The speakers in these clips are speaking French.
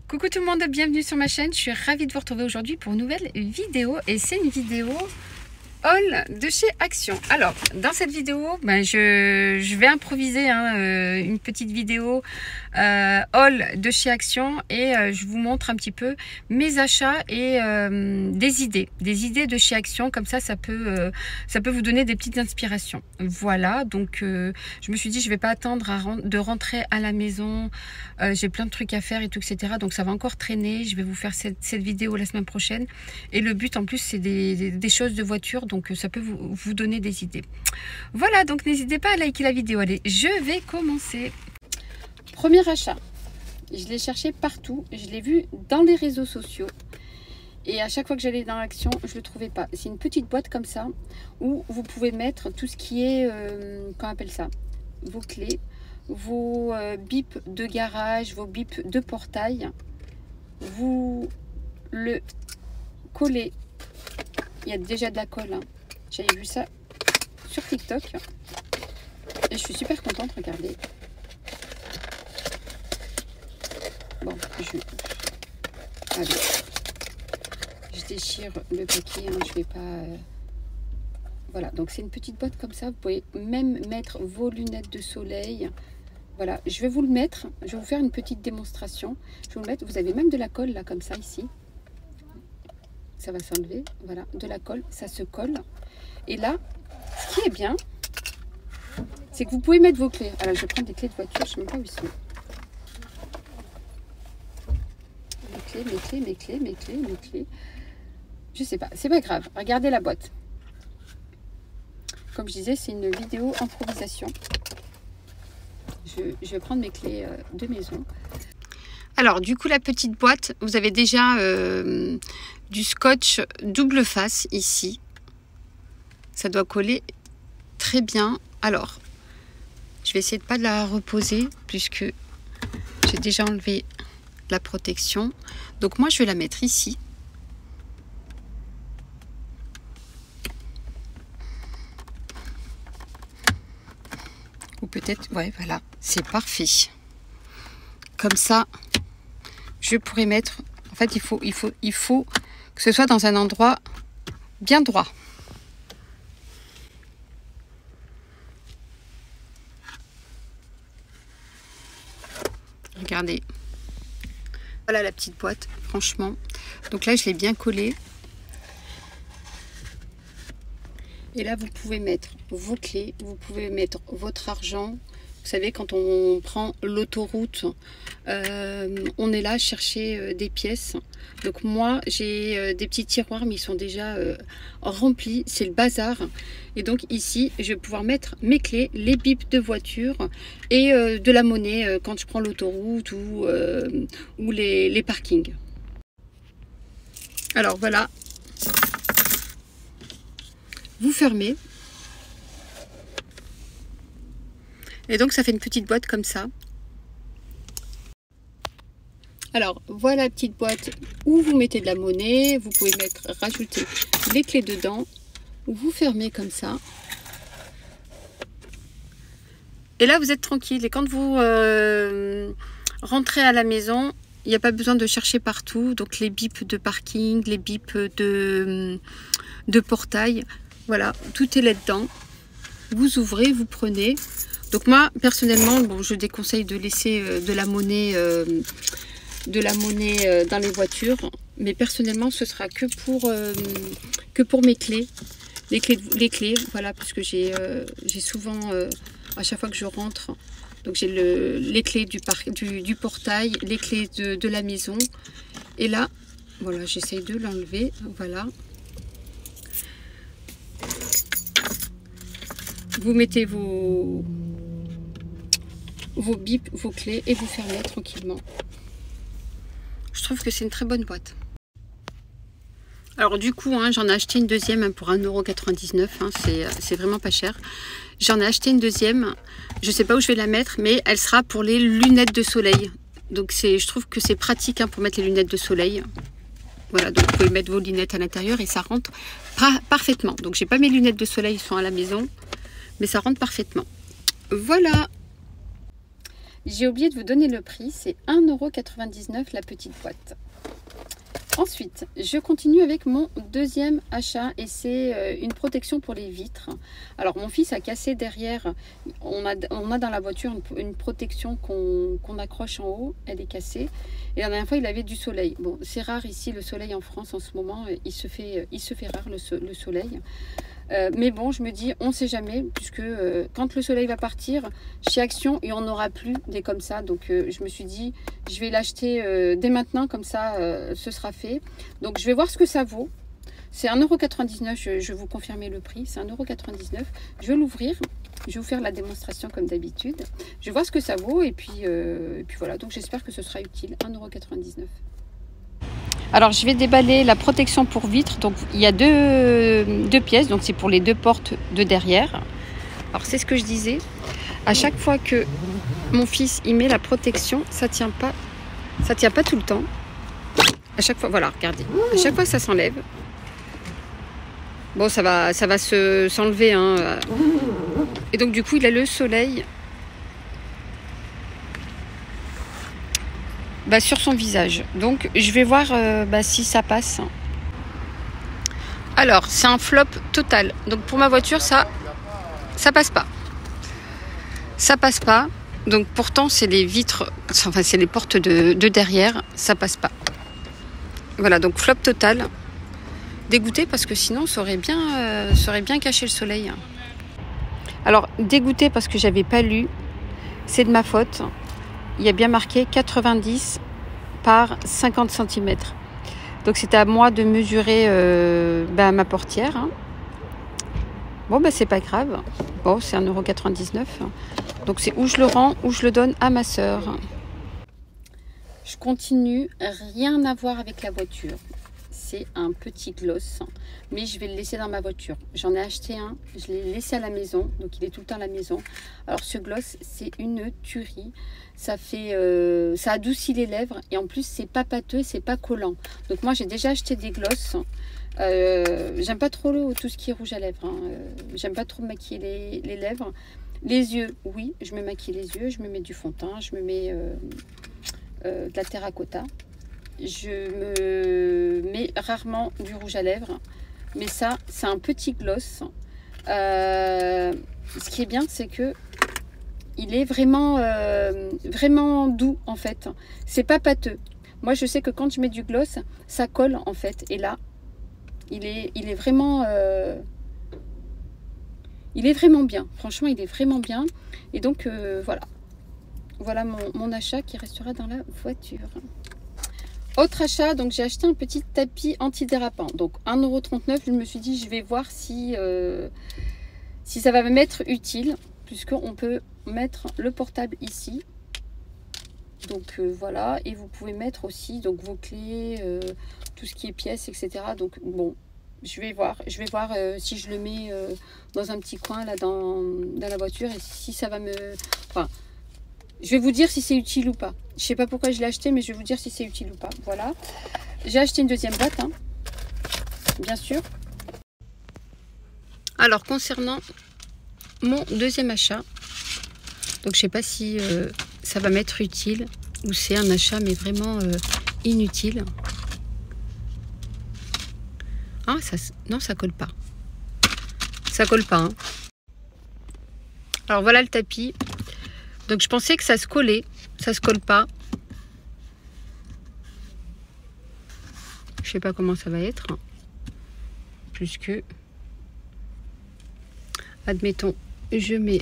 Coucou tout le monde, bienvenue sur ma chaîne. Je suis ravie de vous retrouver aujourd'hui pour une nouvelle vidéo. Et c'est une vidéo haul de chez Action. Alors, dans cette vidéo, je vais improviser une petite vidéo haul de chez Action. Et je vous montre un petit peu mes achats et des idées de chez Action. Comme ça peut vous donner des petites inspirations. Voilà, donc je me suis dit, je vais pas attendre de rentrer à la maison. J'ai plein de trucs à faire et tout, etc. Donc ça va encore traîner. Je vais vous faire cette vidéo la semaine prochaine. Et le but en plus, c'est des choses de voiture. Donc ça peut vous donner des idées. Voilà, donc n'hésitez pas à liker la vidéo. Allez, je vais commencer. Premier achat. Je l'ai cherché partout. Je l'ai vu dans les réseaux sociaux. Et à chaque fois que j'allais dans Action, je ne le trouvais pas. C'est une petite boîte comme ça où vous pouvez mettre tout ce qui est, comment on appelle ça, vos clés, vos bips de garage, vos bips de portail. Vous le collez. Il y a déjà de la colle. Hein. J'avais vu ça sur TikTok. Et je suis super contente, regardez. Bon, allez. Je déchire le paquet, hein, je vais pas... Voilà, donc c'est une petite boîte comme ça. Vous pouvez même mettre vos lunettes de soleil. Voilà, je vais vous le mettre. Je vais vous faire une petite démonstration. Je vais vous le mettre. Vous avez même de la colle là, comme ça, ici. Ça va s'enlever. Voilà, de la colle. Ça se colle. Et là, ce qui est bien, c'est que vous pouvez mettre vos clés. Alors, je vais prendre des clés de voiture. Je ne sais même pas où ils sont. Mes clés. Je sais pas, c'est pas grave. Regardez la boîte. Comme je disais, c'est une vidéo improvisation. Je vais prendre mes clés de maison. Alors, du coup, la petite boîte, vous avez déjà du scotch double face ici. Ça doit coller très bien. Alors, je vais essayer de pas la reposer puisque j'ai déjà enlevé la protection. Donc, moi, je vais la mettre ici. Ou peut-être, ouais, voilà, c'est parfait. Comme ça, je pourrais mettre... En fait, il faut que ce soit dans un endroit bien droit. Regardez. Voilà la petite boîte, franchement. Donc là, je l'ai bien collée. Et là, vous pouvez mettre vos clés, vous pouvez mettre votre argent. Vous savez, quand on prend l'autoroute, on est là à chercher des pièces. Donc moi, j'ai des petits tiroirs, mais ils sont déjà remplis. C'est le bazar. Et donc ici, je vais pouvoir mettre mes clés, les bips de voiture et de la monnaie quand je prends l'autoroute ou les parkings. Alors voilà. Vous fermez. Et donc ça fait une petite boîte comme ça. Alors voilà la petite boîte où vous mettez de la monnaie. Vous pouvez rajouter les clés dedans. Vous fermez comme ça. Et là vous êtes tranquille. Et quand vous rentrez à la maison, il n'y a pas besoin de chercher partout. Donc les bips de parking, les bips de portail. Voilà, tout est là-dedans. Vous ouvrez, vous prenez. Donc moi, personnellement, bon, je déconseille de laisser de la monnaie dans les voitures. Mais personnellement, ce sera que pour mes clés. Les clés, voilà, parce que j'ai souvent, à chaque fois que je rentre, donc j'ai les clés du portail, les clés de la maison. Et là, voilà, j'essaye de l'enlever, voilà. Vous mettez vos bips, vos clés et vous fermez tranquillement. Je trouve que c'est une très bonne boîte. Alors du coup, hein, j'en ai acheté une deuxième pour 1,99 €. Hein, c'est vraiment pas cher. J'en ai acheté une deuxième. Je sais pas où je vais la mettre, mais elle sera pour les lunettes de soleil. Donc je trouve que c'est pratique hein, pour mettre les lunettes de soleil. Voilà, donc vous pouvez mettre vos lunettes à l'intérieur et ça rentre parfaitement. Donc j'ai pas mes lunettes de soleil, ils sont à la maison. Mais ça rentre parfaitement. Voilà. J'ai oublié de vous donner le prix, c'est 1,99 € la petite boîte. Ensuite, je continue avec mon deuxième achat et c'est une protection pour les vitres. Alors mon fils a cassé derrière, on a dans la voiture une protection qu'on accroche en haut, elle est cassée. Et la dernière fois il avait du soleil. Bon, c'est rare ici le soleil en France en ce moment, il se fait rare le soleil. Mais bon, je me dis, on ne sait jamais, puisque quand le soleil va partir, chez Action, il n'y en aura plus des comme ça. Donc, je me suis dit, je vais l'acheter dès maintenant, comme ça, ce sera fait. Donc, je vais voir ce que ça vaut. C'est 1,99 €, je vais vous confirmer le prix, c'est 1,99 €. Je vais l'ouvrir, je vais vous faire la démonstration comme d'habitude. Je vais voir ce que ça vaut, et puis voilà. Donc, j'espère que ce sera utile, 1,99 €. Alors je vais déballer la protection pour vitres. Donc il y a deux pièces, donc c'est pour les deux portes de derrière. Alors c'est ce que je disais. À chaque fois que mon fils y met la protection, ça tient pas tout le temps. À chaque fois, voilà, regardez. À chaque fois ça s'enlève. Bon, ça va s'enlever, hein. Et donc du coup il a le soleil sur son visage. Donc je vais voir si ça passe. Alors c'est un flop total. Donc pour ma voiture ça passe pas. Ça passe pas. Donc pourtant c'est les vitres, enfin c'est les portes de derrière, ça passe pas. Voilà, donc flop total. Dégoûté parce que sinon ça aurait bien caché le soleil. Alors dégoûté parce que j'avais pas lu. C'est de ma faute. Il y a bien marqué 90 par 50 cm. Donc c'était à moi de mesurer ma portière. Hein. Bon, c'est pas grave. Bon, c'est 1,99 €. Donc c'est où je le rends, où je le donne à ma sœur. Je continue, rien à voir avec la voiture. C'est un petit gloss, mais je vais le laisser dans ma voiture. J'en ai acheté un, je l'ai laissé à la maison, donc il est tout le temps à la maison. Alors ce gloss, c'est une tuerie. Ça adoucit les lèvres et en plus c'est pas pâteux, c'est pas collant. Donc moi j'ai déjà acheté des gloss. J'aime pas trop tout ce qui est rouge à lèvres. Hein. J'aime pas trop maquiller les lèvres. Les yeux, oui, je me maquille les yeux, je me mets du fond de teint, je me mets de la terracotta. Je me mets rarement du rouge à lèvres, mais ça c'est un petit gloss. Ce qui est bien, c'est que il est vraiment doux en fait. C'est pas pâteux. Moi je sais que quand je mets du gloss, ça colle en fait. Et là, il est vraiment bien. Franchement, il est vraiment bien. Et donc voilà mon achat qui restera dans la voiture. Autre achat, donc j'ai acheté un petit tapis antidérapant, donc 1,39 €. Je me suis dit, je vais voir si ça va m'être utile, puisqu'on peut mettre le portable ici. Donc voilà, et vous pouvez mettre aussi donc vos clés, tout ce qui est pièces, etc. Donc bon, je vais voir si je le mets dans un petit coin là dans la voiture et si ça va me... Enfin, je vais vous dire si c'est utile ou pas. Je sais pas pourquoi je l'ai acheté, mais je vais vous dire si c'est utile ou pas. Voilà. J'ai acheté une deuxième boîte, hein, bien sûr. Alors, concernant mon deuxième achat, donc je sais pas si ça va m'être utile ou c'est un achat, mais vraiment inutile. Ah, non, ça colle pas. Ça colle pas. Hein. Alors, voilà le tapis. Donc je pensais que ça se collait, ça se colle pas. Je sais pas comment ça va être. Puisque, admettons, je mets...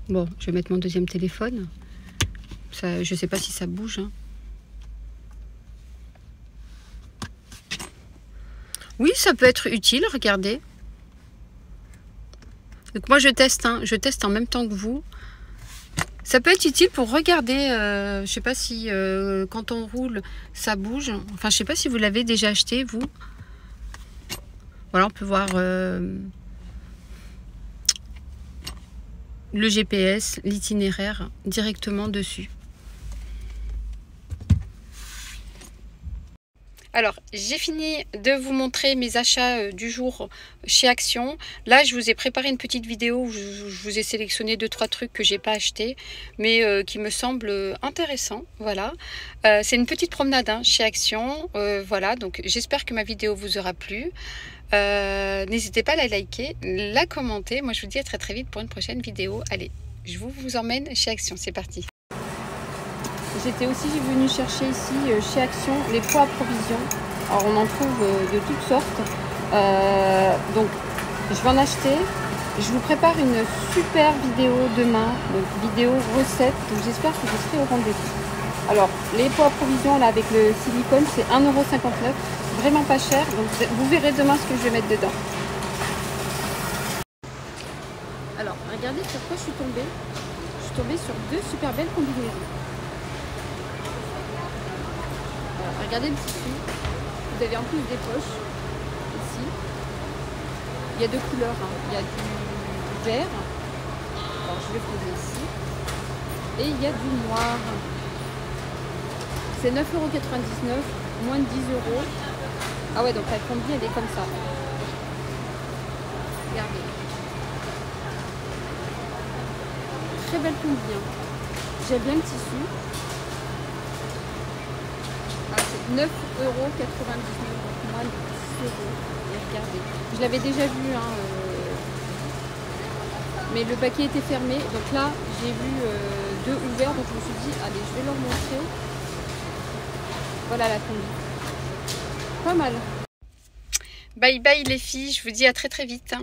Bon, je vais mettre mon deuxième téléphone. Ça, je sais pas si ça bouge. Hein. Oui, ça peut être utile, regardez. Donc moi je teste en même temps que vous. Ça peut être utile pour regarder, je sais pas si quand on roule, ça bouge. Enfin, je sais pas si vous l'avez déjà acheté, vous. Voilà, on peut voir le GPS, l'itinéraire directement dessus. Alors, j'ai fini de vous montrer mes achats du jour chez Action. Là, je vous ai préparé une petite vidéo où je vous ai sélectionné 2-3 trucs que j'ai pas achetés, mais qui me semblent intéressants. Voilà, c'est une petite promenade hein, chez Action. Voilà, donc j'espère que ma vidéo vous aura plu. N'hésitez pas à la liker, la commenter. Moi, je vous dis à très très vite pour une prochaine vidéo. Allez, je vous emmène chez Action. C'est parti. J'étais aussi venue chercher ici chez Action les pots à provisions. Alors on en trouve de toutes sortes. Donc je vais en acheter. Je vous prépare une super vidéo demain, donc vidéo recette. Donc j'espère que vous serez au rendez-vous. Alors les pots à provisions là avec le silicone c'est 1,59 €. Vraiment pas cher. Donc vous verrez demain ce que je vais mettre dedans. Alors regardez sur quoi je suis tombée. Je suis tombée sur 2 super belles combinaisons. Regardez le tissu, vous avez en plus des poches ici. Il y a 2 couleurs, hein. Il y a du vert, alors je vais le poser ici, et il y a du noir. C'est 9,99 €, moins de 10 €. Ah ouais, donc la combi elle est comme ça. Regardez. Très belle combi, hein. J'aime bien le tissu. 9,99 €, moins de 10 €. Et regardez, je l'avais déjà vu, hein, mais le paquet était fermé. Donc là, j'ai vu 2 ouverts, donc je me suis dit, allez, je vais leur montrer. Voilà la combi. Pas mal. Bye bye les filles, je vous dis à très très vite.